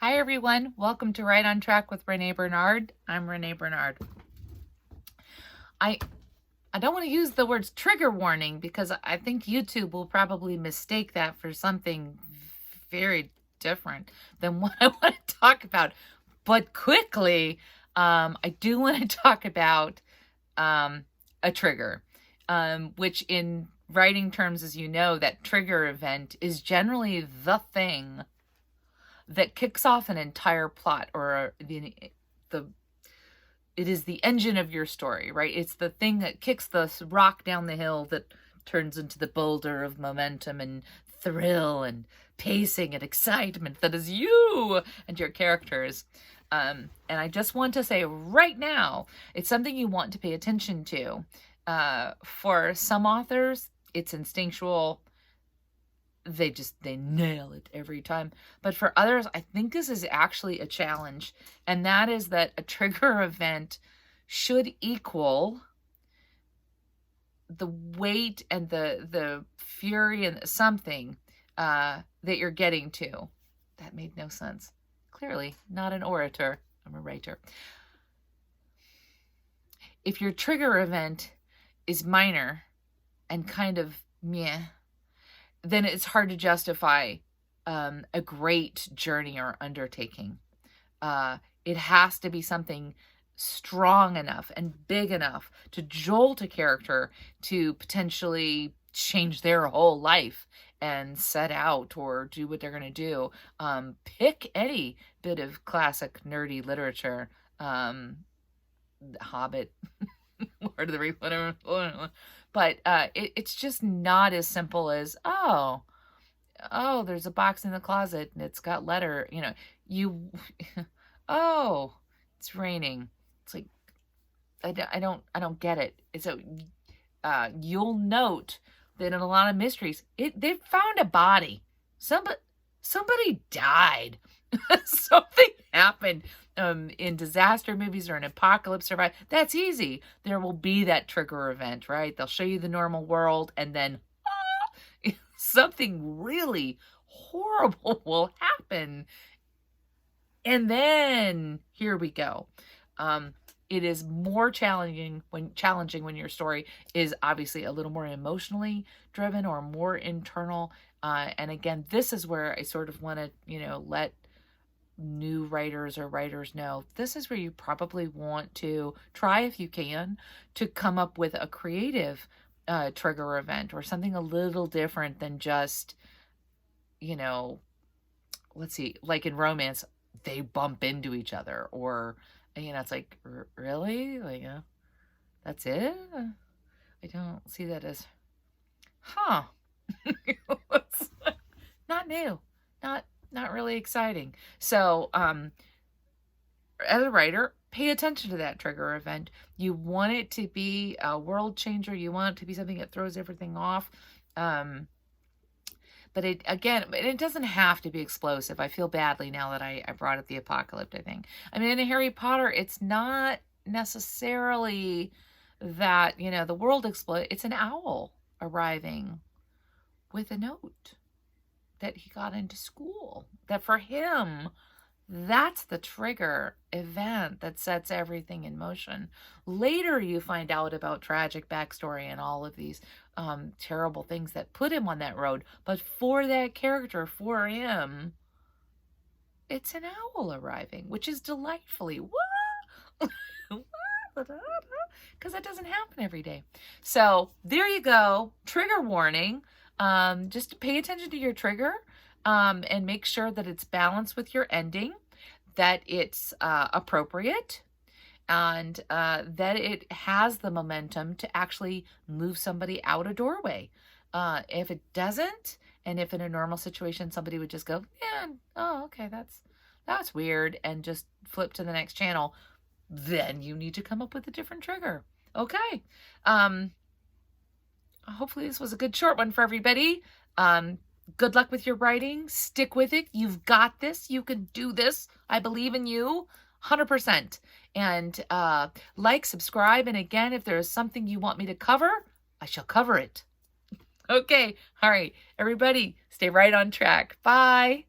Hi everyone, welcome to Right on Track with Renee Bernard. I'm Renee Bernard. I don't want to use the words trigger warning because I think YouTube will probably mistake that for something very different than what I want to talk about. But quickly, I do want to talk about a trigger, which in writing terms, as you know, that trigger event is generally the thing that kicks off an entire plot or the it is the engine of your story, right? It's the thing that kicks the rock down the hill that turns into the boulder of momentum and thrill and pacing and excitement that is you and your characters. And I just want to say right now, it's something you want to pay attention to. For some authors, it's instinctual. They nail it every time. But for others, I think this is actually a challenge. And that is that a trigger event should equal the weight and the fury and something that you're getting to. That made no sense. Clearly, not an orator. I'm a writer. If your trigger event is minor and kind of meh, then it's hard to justify a great journey or undertaking. It has to be something strong enough and big enough to jolt a character to potentially change their whole life and set out or do what they're going to do. Pick any bit of classic nerdy literature, Hobbit, Lord of the Rings, whatever. But it's just not as simple as, oh, there's a box in the closet and it's got letter, oh, it's raining. It's like, I don't get it. So, you'll note that in a lot of mysteries, they've found a body. Somebody died. Something happened in disaster movies or an apocalypse survive. That's easy. There will be that trigger event, right? They'll show you the normal world and then something really horrible will happen. And then here we go. It is more challenging when your story is obviously a little more emotionally driven or more internal. And again, this is where I sort of want to, let new writers or writers know this is where you probably want to try, if you can, to come up with a creative trigger event or something a little different than just, let's see, like in romance, they bump into each other or, it's like, really? Like, that's it? I don't see that as, It's not new, not really exciting. So, as a writer, pay attention to that trigger event. You want it to be a world changer. You want it to be something that throws everything off. But it doesn't have to be explosive. I feel badly now that I brought up the apocalyptic thing. I mean, in Harry Potter, it's not necessarily that, the world explodes. It's an owl arriving with a note that he got into school. That for him, that's the trigger event that sets everything in motion. Later, you find out about tragic backstory and all of these terrible things that put him on that road. But for that character, for him, it's an owl arriving, which is delightfully, because that doesn't happen every day. So there you go. Trigger warning. Just pay attention to your trigger. And make sure that it's balanced with your ending, that it's appropriate, and that it has the momentum to actually move somebody out a doorway. If it doesn't, and if in a normal situation somebody would just go, yeah, oh, okay, that's weird, and just flip to the next channel, then you need to come up with a different trigger. Okay. Hopefully this was a good short one for everybody. Good luck with your writing. Stick with it. You've got this. You can do this. I believe in you 100%. And like, subscribe. And again, if there is something you want me to cover, I shall cover it. Okay. All right. Everybody, stay right on track. Bye.